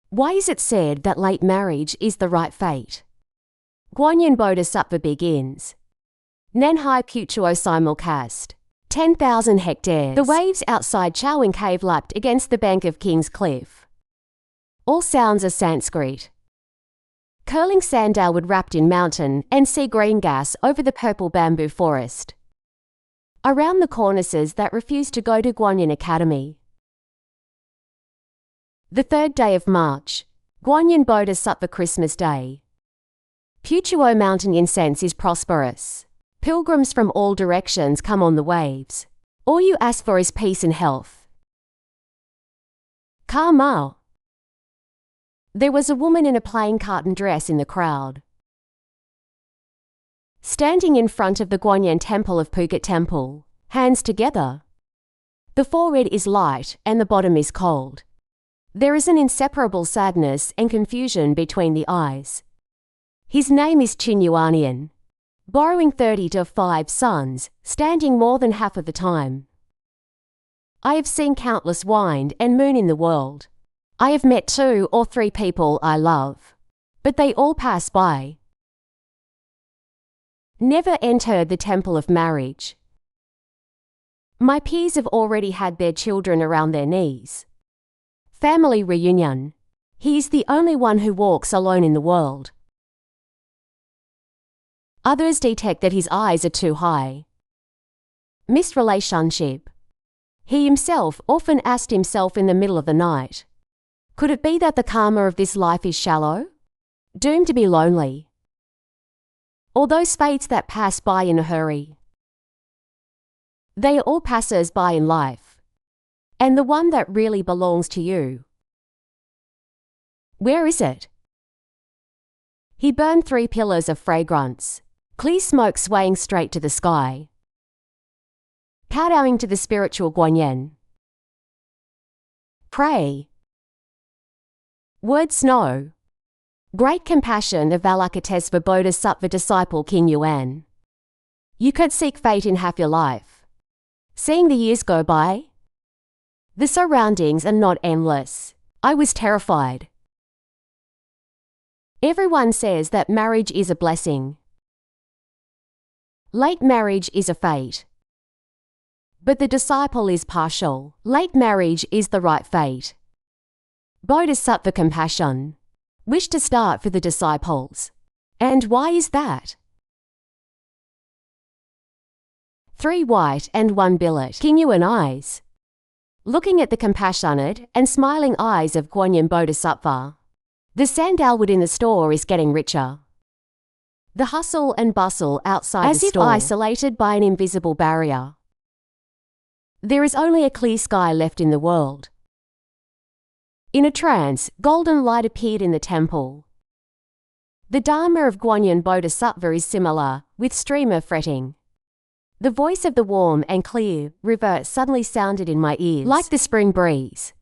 Why is it said that late marriage is the right fate? Guanyin Bodhisattva begins. Nanhai Putuo simulcast. 10,000 hectares. The waves outside Chowing Cave lapped against the bank of King's Cliff. All sounds are Sanskrit. Curling sandalwood wrapped in mountain and sea green gas over the purple bamboo forest. Around the cornices that refuse to go to Guanyin Academy. The 3rd day of March, Guanyin Bodhisattva Christmas Day. Putuo mountain incense is prosperous. Pilgrims from all directions come on the waves. All you ask for is peace and health. Karma. There was a woman in a plain cotton dress in the crowd. Standing in front of the Guanyin temple of Phuket Temple, hands together. The forehead is light and the bottom is cold. There is an inseparable sadness and confusion between the eyes. His name is Chinyuanian. Borrowing 30 to 5 sons, standing more than half of the time. I have seen countless wind and moon in the world. I have met 2 or 3 people I love. But they all pass by. Never entered the temple of marriage. My peers have already had their children around their knees. Family reunion. He is the only one who walks alone in the world. Others detect that his eyes are too high. Missed relationship. He himself often asked himself in the middle of the night, could it be that the karma of this life is shallow? Doomed to be lonely? Or those fates that pass by in a hurry? They are all passers-by in life. And the one that really belongs to you. Where is it? He burned 3 pillars of fragrance. Clear smoke swaying straight to the sky. Kowtowing to the spiritual Guanyin. Pray. Word snow. Great compassion of Avalokitesvara Bodhisattva disciple King Yuan. You could seek fate in half your life. Seeing the years go by. The surroundings are not endless. I was terrified. Everyone says that marriage is a blessing. Late marriage is a fate. But the disciple is partial. Late marriage is the right fate. Bodhisattva compassion. Wish to start for the disciples. And why is that? 3 white and 1 billet. King Yuan eyes. Looking at the compassionate and smiling eyes of Guanyin Bodhisattva. The sandalwood in the store is getting richer. The hustle and bustle outside the store, as if isolated by an invisible barrier. There is only a clear sky left in the world. In a trance, golden light appeared in the temple. The Dharma of Guanyin Bodhisattva is similar, with streamer fretting. The voice of the warm and clear river suddenly sounded in my ears, like the spring breeze,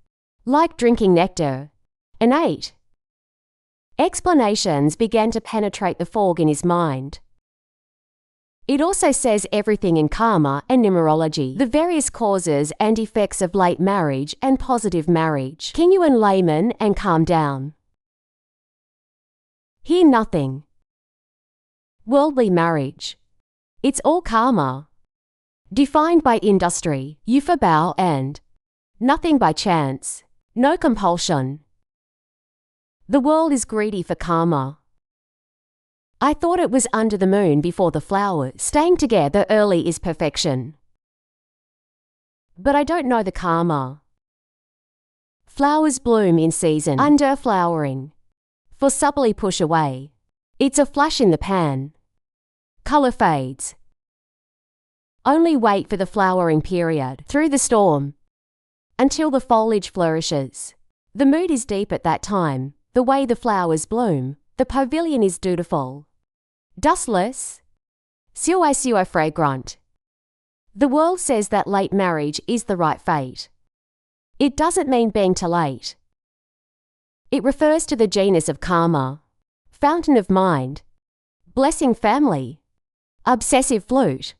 like drinking nectar. Innate. Explanations began to penetrate the fog in his mind. It also says everything in karma and numerology, the various causes and effects of late marriage and positive marriage. King Yuan layman and calm down. Hear nothing. Worldly marriage. It's all karma. Defined by industry, Yufabao and nothing by chance, no compulsion. The world is greedy for karma. I thought it was under the moon before the flowers. Staying together early is perfection. But I don't know the karma. Flowers bloom in season, under flowering. For subtly push away. It's a flash in the pan. Colour fades. Only wait for the flowering period, through the storm. Until the foliage flourishes. The mood is deep at that time. The way the flowers bloom, the pavilion is dutiful. Dustless. Siwa fragrant. The world says that late marriage is the right fate. It doesn't mean being too late. It refers to the genus of karma, fountain of mind, blessing family, obsessive flute,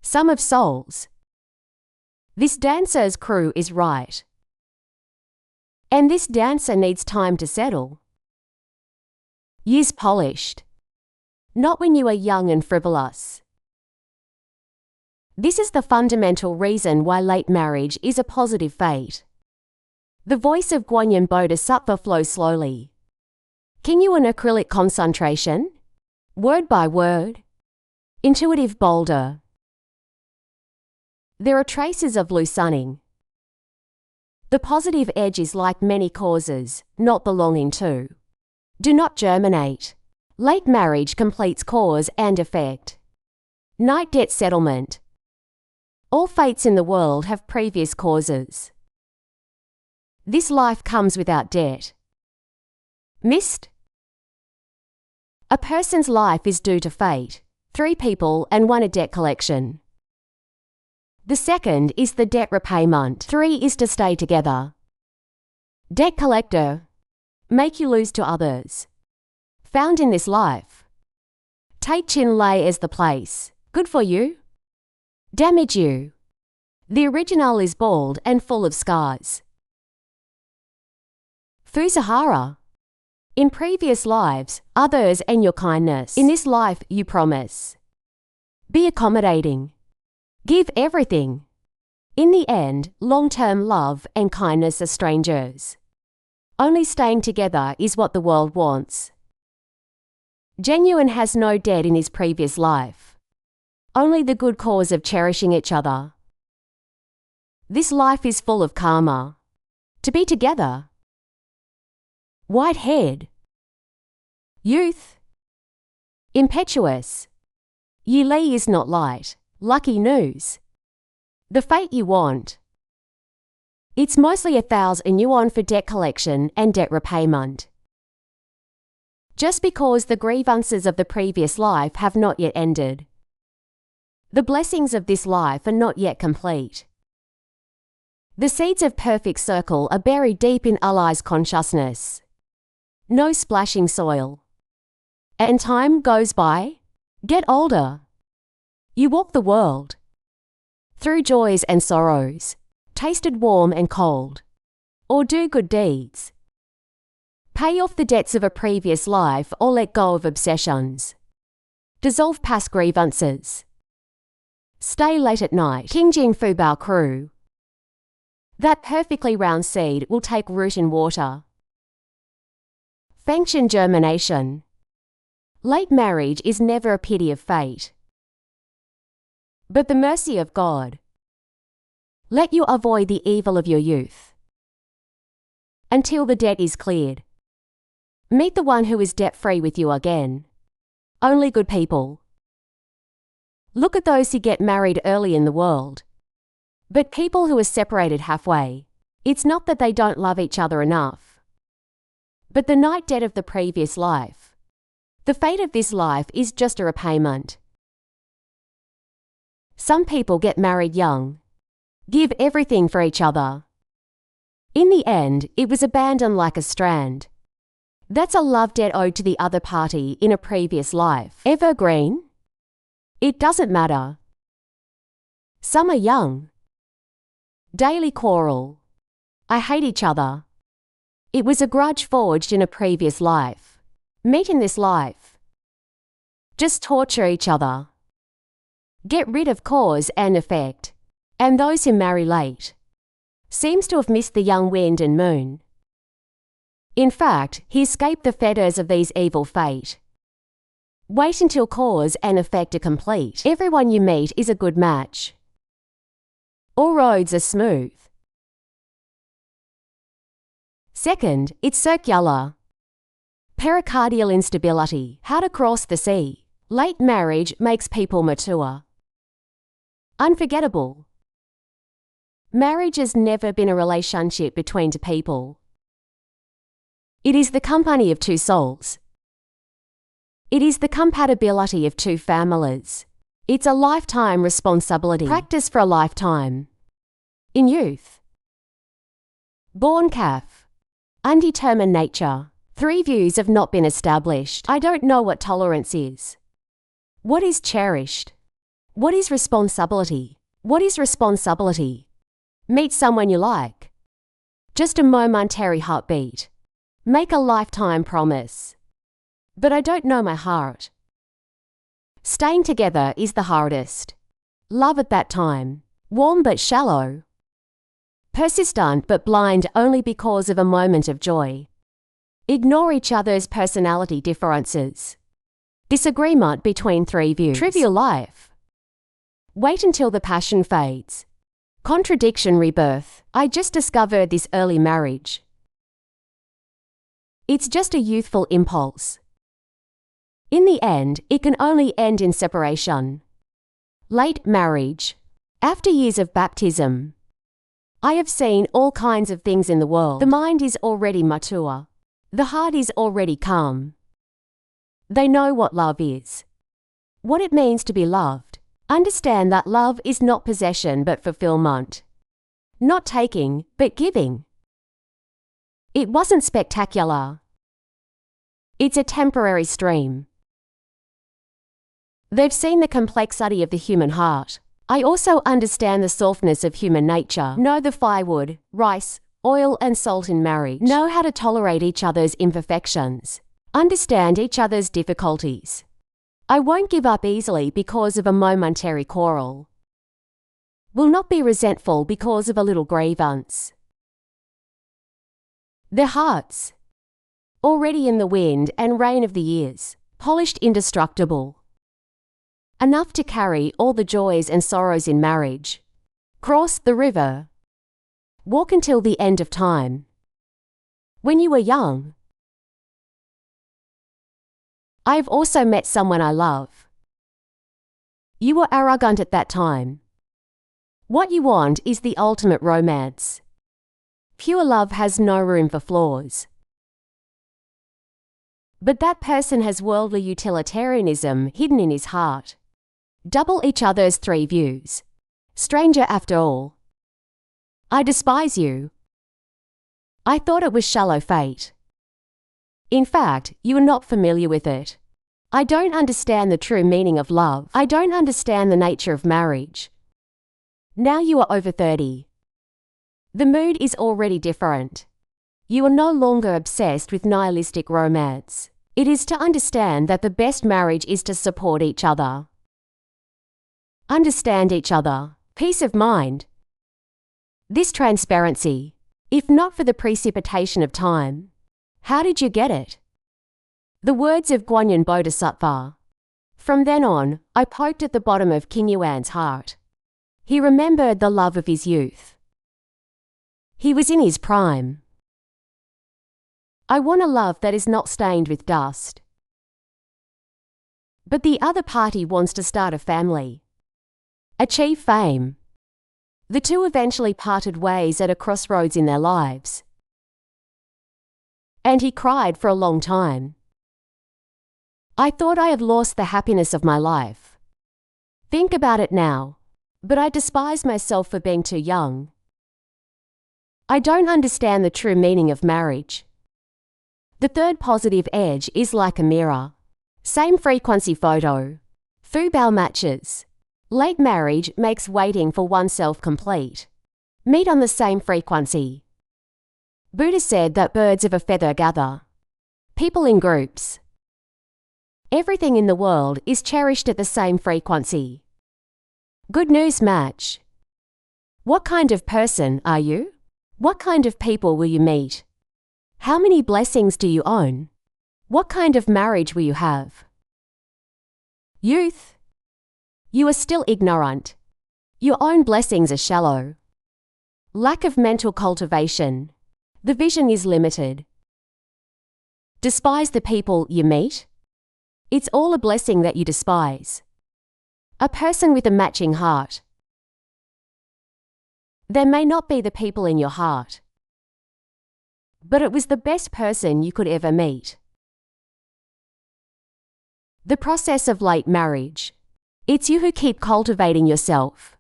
sum of souls. This dancer's crew is right. And this dancer needs time to settle. Years polished. Not when you are young and frivolous. This is the fundamental reason why late marriage is a positive fate. The voice of Guanyin Bodhisattva flows slowly. Can you an acrylic concentration? Word by word. Intuitive boulder. There are traces of loosening. The positive edge is like many causes, not belonging to. Do not germinate. Late marriage completes cause and effect. Night debt settlement. All fates in the world have previous causes. This life comes without debt. Missed? A person's life is due to fate. 3 people and 1 a debt collection. The second is the debt repayment. 3 is to stay together. Debt collector. Make you lose to others. Found in this life. Take Chin Lay as the place. Good for you. Damage you. The original is bald and full of scars. Fusahara. In previous lives, others and your kindness. In this life, you promise. Be accommodating. Give everything. In the end, long-term love and kindness are strangers. Only staying together is what the world wants. Genuine has no debt in his previous life. Only the good cause of cherishing each other. This life is full of karma. To be together. White head. Youth. Impetuous. Yili is not light. Lucky news. The fate you want. It's mostly 1,000 yuan for debt collection and debt repayment. Just because the grievances of the previous life have not yet ended. The blessings of this life are not yet complete. The seeds of perfect circle are buried deep in Allah's consciousness. No splashing soil. And time goes by. Get older. You walk the world. Through joys and sorrows. Tasted warm and cold. Or do good deeds. Pay off the debts of a previous life or let go of obsessions. Dissolve past grievances. Stay late at night. King Jing Fu Bao Crew. That perfectly round seed will take root in water. Fengtian germination. Late marriage is never a pity of fate, but the mercy of God. Let you avoid the evil of your youth until the debt is cleared. Meet the one who is debt-free with you again. Only good people. Look at those who get married early in the world. But people who are separated halfway, it's not that they don't love each other enough, but the night debt of the previous life. The fate of this life is just a repayment. Some people get married young. Give everything for each other. In the end, it was abandoned like a strand. That's a love debt owed to the other party in a previous life. Evergreen? It doesn't matter. Some are young. Daily quarrel. I hate each other. It was a grudge forged in a previous life. Meet in this life. Just torture each other. Get rid of cause and effect. And those who marry late seems to have missed the young wind and moon. In fact, he escaped the fetters of these evil fate. Wait until cause and effect are complete. Everyone you meet is a good match. All roads are smooth. Second, it's circular. Pericardial instability. How to cross the sea. Late marriage makes people mature. Unforgettable. Marriage has never been a relationship between two people. It is the company of two souls. It is the compatibility of two families. It's a lifetime responsibility. Practice for a lifetime. In youth. Born calf. Undetermined nature. 3 views have not been established. I don't know what tolerance is. What is cherished? What is responsibility? What is responsibility? Meet someone you like. Just a momentary heartbeat. Make a lifetime promise. But I don't know my heart. Staying together is the hardest. Love at that time. Warm but shallow. Persistent but blind only because of a moment of joy. Ignore each other's personality differences. Disagreement between three views. Trivial life. Wait until the passion fades. Contradiction rebirth. I just discovered this early marriage. It's just a youthful impulse. In the end, it can only end in separation. Late marriage. After years of baptism. I have seen all kinds of things in the world. The mind is already mature. The heart is already calm. They know what love is. What it means to be loved. Understand that love is not possession but fulfillment. Not taking, but giving. It wasn't spectacular. It's a temporary stream. They've seen the complexity of the human heart. I also understand the softness of human nature. Know the firewood, rice, oil and salt in marriage. Know how to tolerate each other's imperfections. Understand each other's difficulties. I won't give up easily because of a momentary quarrel. Will not be resentful because of a little grievance. Their hearts. Already in the wind and rain of the years. Polished indestructible. Enough to carry all the joys and sorrows in marriage. Cross the river. Walk until the end of time. When you were young. I have also met someone I love. You were arrogant at that time. What you want is the ultimate romance. Pure love has no room for flaws. But that person has worldly utilitarianism hidden in his heart. Double each other's three views. Stranger after all. I despise you. I thought it was shallow fate. In fact, you are not familiar with it. I don't understand the true meaning of love. I don't understand the nature of marriage. Now you are over 30. The mood is already different. You are no longer obsessed with nihilistic romance. It is to understand that the best marriage is to support each other. Understand each other. Peace of mind. This transparency. If not for the precipitation of time, how did you get it? The words of Guanyin Bodhisattva. From then on, I poked at the bottom of King Yuan's heart. He remembered the love of his youth. He was in his prime. I want a love that is not stained with dust. But the other party wants to start a family. Achieve fame. The two eventually parted ways at a crossroads in their lives. And he cried for a long time. I thought I had lost the happiness of my life. Think about it now. But I despise myself for being too young. I don't understand the true meaning of marriage. The third positive edge is like a mirror. Same frequency photo. Fubao matches. Late marriage makes waiting for oneself complete. Meet on the same frequency. Buddha said that birds of a feather gather. People in groups. Everything in the world is cherished at the same frequency. Good news match. What kind of person are you? What kind of people will you meet? How many blessings do you own? What kind of marriage will you have? Youth. You are still ignorant. Your own blessings are shallow. Lack of mental cultivation. The vision is limited. Despise the people you meet. It's all a blessing that you despise. A person with a matching heart. There may not be the people in your heart, but it was the best person you could ever meet. The process of late marriage. It's you who keep cultivating yourself.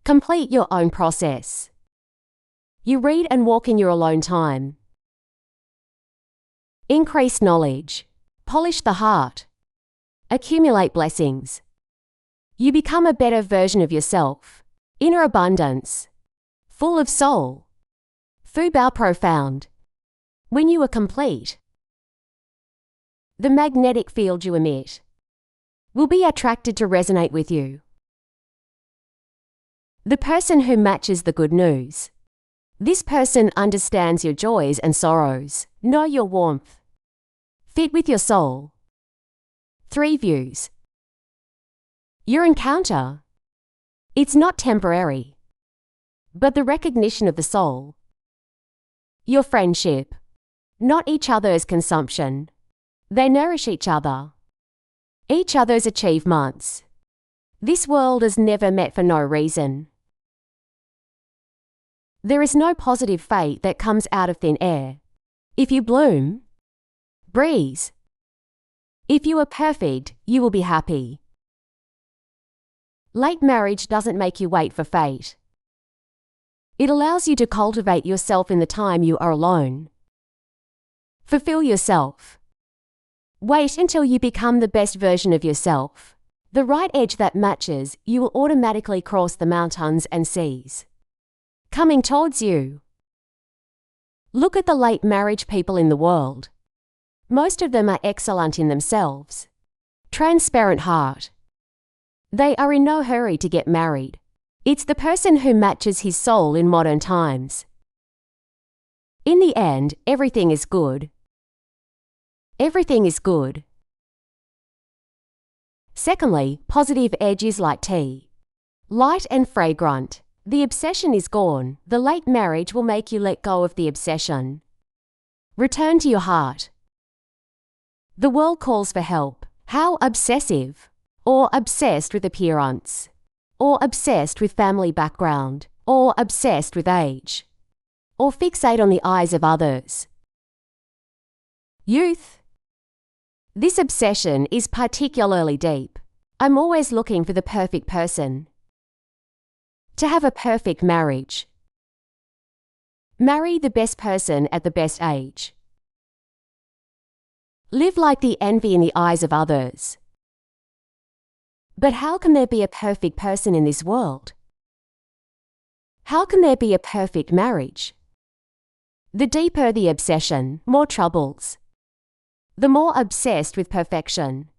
Complete your own process. You read and walk in your alone time. Increase knowledge. Polish the heart. Accumulate blessings. You become a better version of yourself. Inner abundance. Full of soul. Fu Bao profound. When you are complete, the magnetic field you emit will be attracted to resonate with you. The person who matches the good news. This person understands your joys and sorrows, know your warmth, fit with your soul. 3 views. Your encounter. It's not temporary, but the recognition of the soul. Your friendship. Not each other's consumption. They nourish each other. Each other's achievements. This world is never met for no reason. There is no positive fate that comes out of thin air. If you bloom, breeze. If you are perfect, you will be happy. Late marriage doesn't make you wait for fate. It allows you to cultivate yourself in the time you are alone. Fulfill yourself. Wait until you become the best version of yourself. The right edge that matches, you will automatically cross the mountains and seas coming towards you. Look at the late marriage people in the world. Most of them are excellent in themselves. Transparent heart. They are in no hurry to get married. It's the person who matches his soul in modern times. In the end, everything is good. Everything is good. Secondly, positive edge is like tea. Light and fragrant. The obsession is gone. The late marriage will make you let go of the obsession. Return to your heart. The world calls for help. How obsessive? Or obsessed with appearance? Or obsessed with family background? Or obsessed with age? Or fixate on the eyes of others? Youth. This obsession is particularly deep. I'm always looking for the perfect person. To have a perfect marriage. Marry the best person at the best age. Live like the envy in the eyes of others. But how can there be a perfect person in this world? How can there be a perfect marriage? The deeper the obsession, more troubles. The more obsessed with perfection,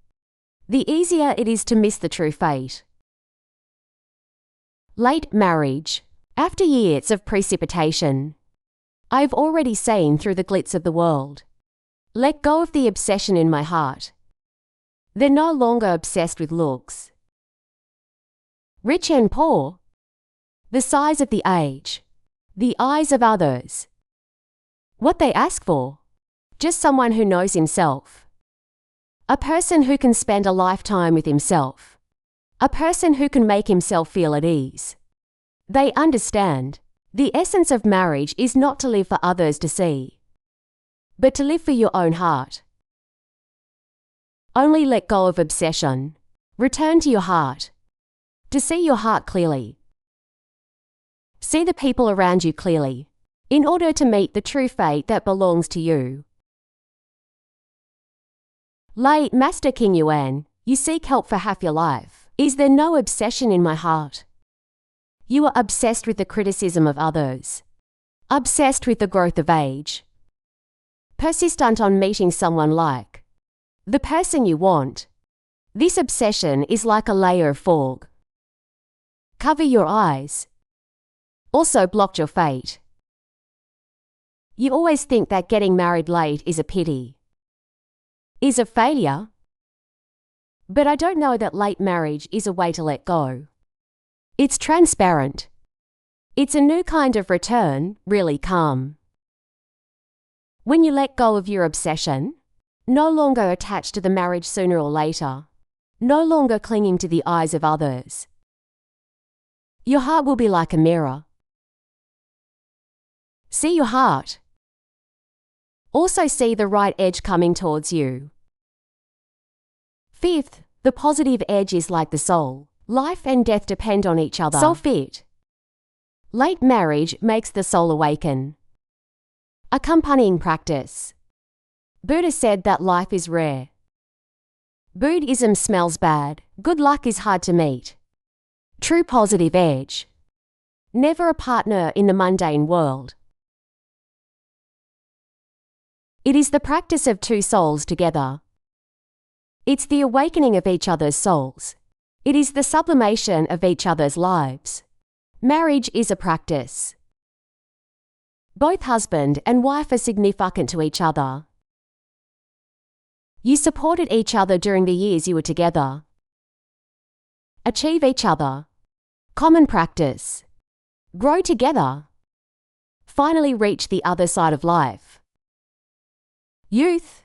the easier it is to miss the true fate. Late marriage. After years of precipitation, I've already seen through the glitz of the world. Let go of the obsession in my heart. They're no longer obsessed with looks. Rich and poor. The size of the age. The eyes of others. What they ask for. Just someone who knows himself. A person who can spend a lifetime with himself. A person who can make himself feel at ease. They understand. The essence of marriage is not to live for others to see, but to live for your own heart. Only let go of obsession. Return to your heart. To see your heart clearly. See the people around you clearly, in order to meet the true fate that belongs to you. Late Master King Yuan, you seek help for half your life. Is there no obsession in my heart? You are obsessed with the criticism of others. Obsessed with the growth of age. Persistent on meeting someone like the person you want. This obsession is like a layer of fog. Cover your eyes. Also blocked your fate. You always think that getting married late is a pity. Is a failure. But I don't know that late marriage is a way to let go. It's transparent. It's a new kind of return, really calm. When you let go of your obsession, no longer attached to the marriage sooner or later, no longer clinging to the eyes of others, your heart will be like a mirror. See your heart. Also see the right edge coming towards you. Fifth, the positive edge is like the soul. Life and death depend on each other. Soul fit. Late marriage makes the soul awaken. Accompanying practice. Buddha said that life is rare. Buddhism smells bad. Good luck is hard to meet. True positive edge. Never a partner in the mundane world. It is the practice of two souls together. It's the awakening of each other's souls. It is the sublimation of each other's lives. Marriage is a practice. Both husband and wife are significant to each other. You supported each other during the years you were together. Achieve each other. Common practice. Grow together. Finally reach the other side of life. Youth.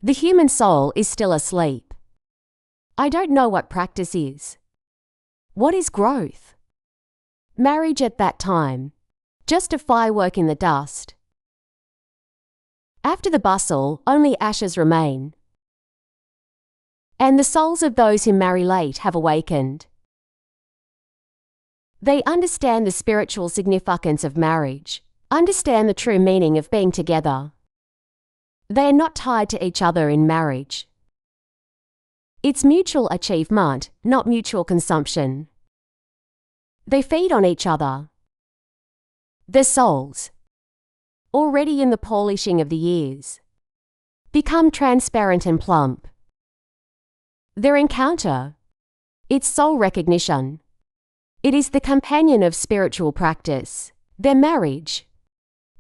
The human soul is still asleep. I don't know what practice is. What is growth? Marriage at that time. Just a firework in the dust. After the bustle, only ashes remain. And the souls of those who marry late have awakened. They understand the spiritual significance of marriage, understand the true meaning of being together. They are not tied to each other in marriage. It's mutual achievement, not mutual consumption. They feed on each other. Their souls, already in the polishing of the years, become transparent and plump. Their encounter, its soul recognition. It is the companion of spiritual practice. Their marriage,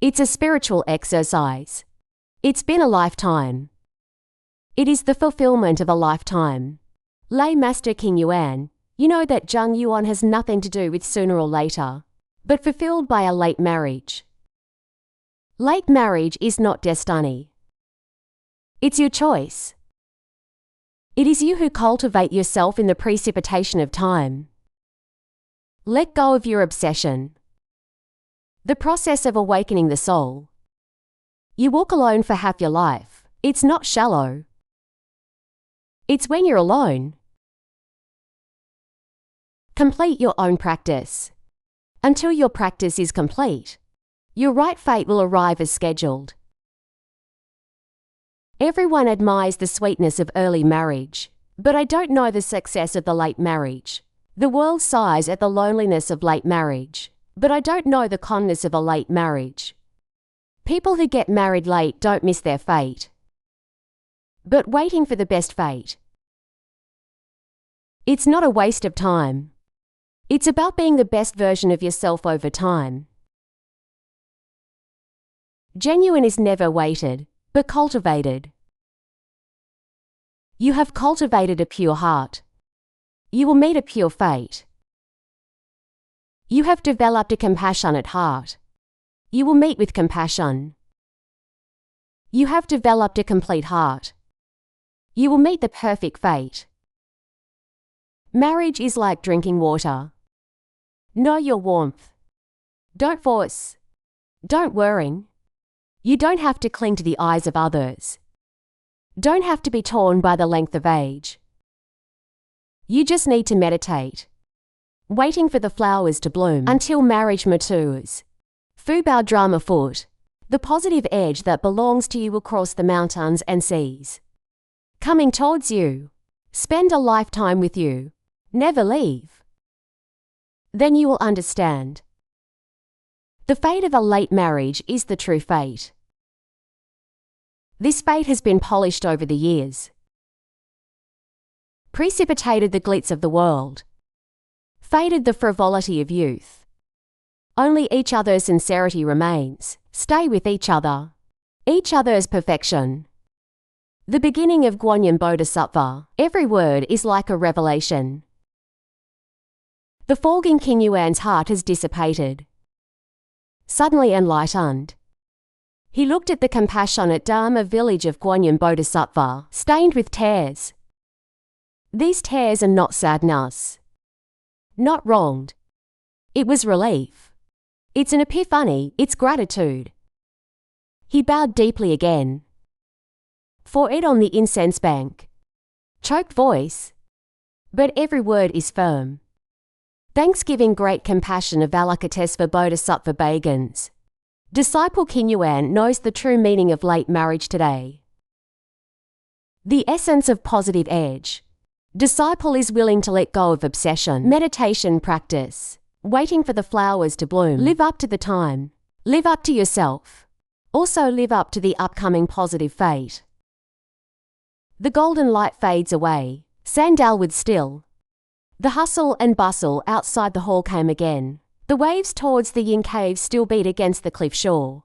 it's a spiritual exercise. It's been a lifetime. It is the fulfillment of a lifetime. Lay Master King Yuan, you know that Zhang Yuan has nothing to do with sooner or later, but fulfilled by a late marriage. Late marriage is not destiny. It's your choice. It is you who cultivate yourself in the precipitation of time. Let go of your obsession. The process of awakening the soul. You walk alone for half your life. It's not shallow. It's when you're alone. Complete your own practice. Until your practice is complete, your right fate will arrive as scheduled. Everyone admires the sweetness of early marriage, but I don't know the success of the late marriage. The world sighs at the loneliness of late marriage, but I don't know the calmness of a late marriage. People who get married late don't miss their fate, but waiting for the best fate. It's not a waste of time. It's about being the best version of yourself over time. Genuine is never waited, but cultivated. You have cultivated a pure heart. You will meet a pure fate. You have developed a compassionate heart. You will meet with compassion. You have developed a complete heart. You will meet the perfect fate. Marriage is like drinking water. Know your warmth. Don't force. Don't worry. You don't have to cling to the eyes of others. Don't have to be torn by the length of age. You just need to meditate, waiting for the flowers to bloom until marriage matures. Buddha Dharma foot. The positive edge that belongs to you will cross the mountains and seas. Coming towards you. Spend a lifetime with you. Never leave. Then you will understand. The fate of a late marriage is the true fate. This fate has been polished over the years. Precipitated the glitz of the world. Faded the frivolity of youth. Only each other's sincerity remains. Stay with each other. Each other's perfection. The beginning of Guanyin Bodhisattva. Every word is like a revelation. The fog in King Yuan's heart has dissipated. Suddenly enlightened, he looked at the compassionate Dharma village of Guanyin Bodhisattva, stained with tears. These tears are not sadness. Not wronged. It was relief. It's an epiphany, it's gratitude. He bowed deeply again. For it on the incense bank. Choked voice. But every word is firm. Thanksgiving great compassion of Avalokitesvara Bodhisattva Begins. Disciple King Yuan knows the true meaning of late marriage today. The essence of positive edge. Disciple is willing to let go of obsession. Meditation practice. Waiting for the flowers to bloom. Live up to the time. Live up to yourself. Also live up to the upcoming positive fate. The golden light fades away, sandalwood still. The hustle and bustle outside the hall came again. The waves towards the yin cave still beat against the cliff shore.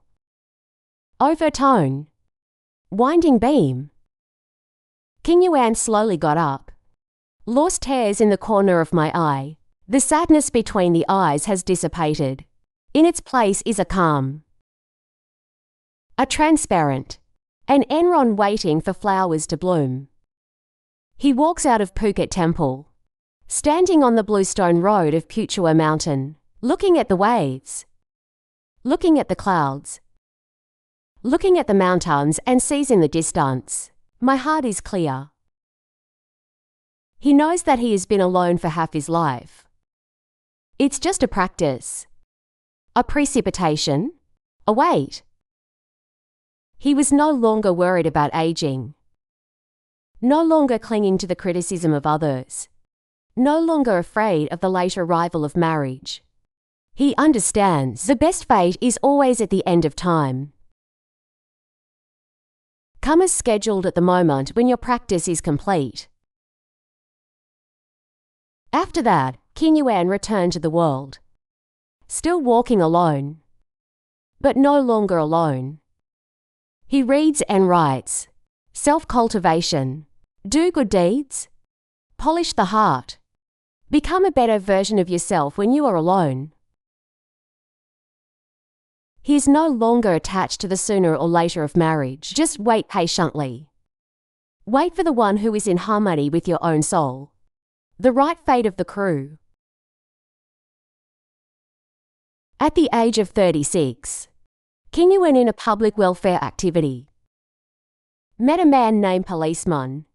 Overtone. Winding beam. King Yuan slowly got up. Lost hairs in the corner of my eye. The sadness between the eyes has dissipated. In its place is a calm. A transparent. An Enron waiting for flowers to bloom. He walks out of Phuket Temple. Standing on the bluestone road of Puchua Mountain. Looking at the waves. Looking at the clouds. Looking at the mountains and sees in the distance. My heart is clear. He knows that he has been alone for half his life. It's just a practice. A precipitation. A wait. He was no longer worried about aging. No longer clinging to the criticism of others. No longer afraid of the late arrival of marriage. He understands the best fate is always at the end of time. Come as scheduled at the moment when your practice is complete. After that, King Yuan returned to the world. Still walking alone. But no longer alone. He reads and writes. Self-cultivation. Do good deeds. Polish the heart. Become a better version of yourself when you are alone. He is no longer attached to the sooner or later of marriage. Just wait patiently. Wait for the one who is in harmony with your own soul. The right fate of the crew. At the age of 36, King Yuan in a public welfare activity. Met a man named Policeman.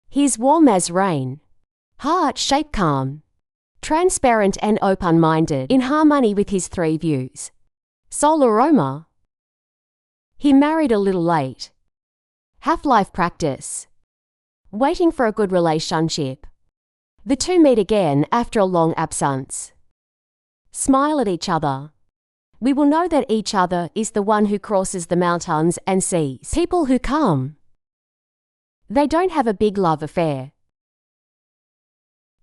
He is warm as rain. Heart-shaped calm. Transparent and open-minded, in harmony with his three views. Soul aroma. He married a little late. Half-life practice. Waiting for a good relationship. The two meet again after a long absence. Smile at each other. We will know that each other is the one who crosses the mountains and seas. People who come. They don't have a big love affair.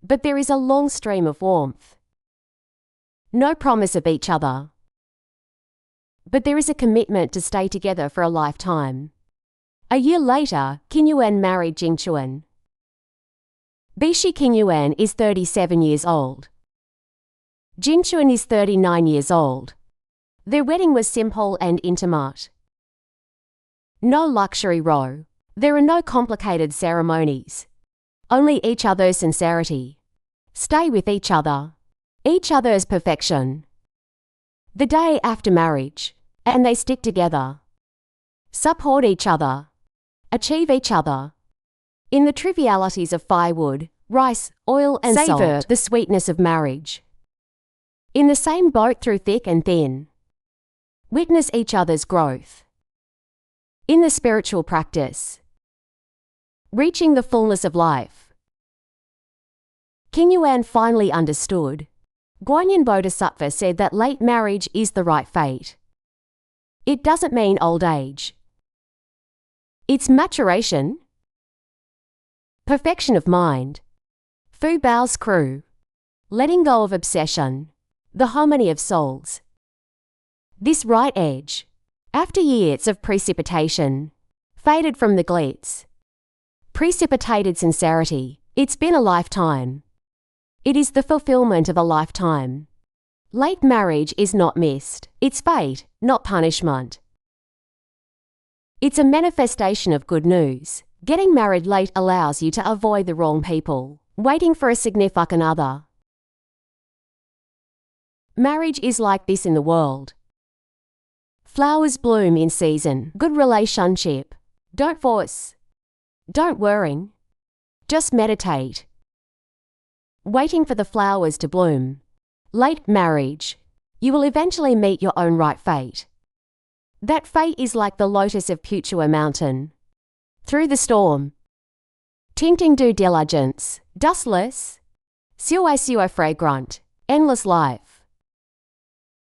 But there is a long stream of warmth. No promise of each other. But there is a commitment to stay together for a lifetime. A year later, King Yuan married Jingchuan. Bishi King Yuan is 37 years old. Jingchuan is 39 years old. Their wedding was simple and intimate. No luxury row. There are no complicated ceremonies. Only each other's sincerity. Stay with each other's perfection. The day after marriage, and they stick together. Support each other. Achieve each other. In the trivialities of firewood, rice, oil and savor the sweetness of marriage. In the same boat through thick and thin. Witness each other's growth. In the spiritual practice. Reaching the fullness of life. King Yuan finally understood. Guanyin Bodhisattva said that late marriage is the right fate. It doesn't mean old age. It's maturation. Perfection of mind. Fu Bao's crew. Letting go of obsession. The harmony of souls. This right edge, after years of precipitation, faded from the glitz. Precipitated sincerity. It's been a lifetime. It is the fulfillment of a lifetime. Late marriage is not missed. It's fate, not punishment. It's a manifestation of good news. Getting married late allows you to avoid the wrong people, waiting for a significant other. Marriage is like this in the world. Flowers bloom in season. Good relationship. Don't force. Don't worry. Just meditate. Waiting for the flowers to bloom. Late marriage. You will eventually meet your own right fate. That fate is like the lotus of Puchua Mountain. Through the storm. Tinting due diligence. Dustless. Siwa fragrant. Endless life.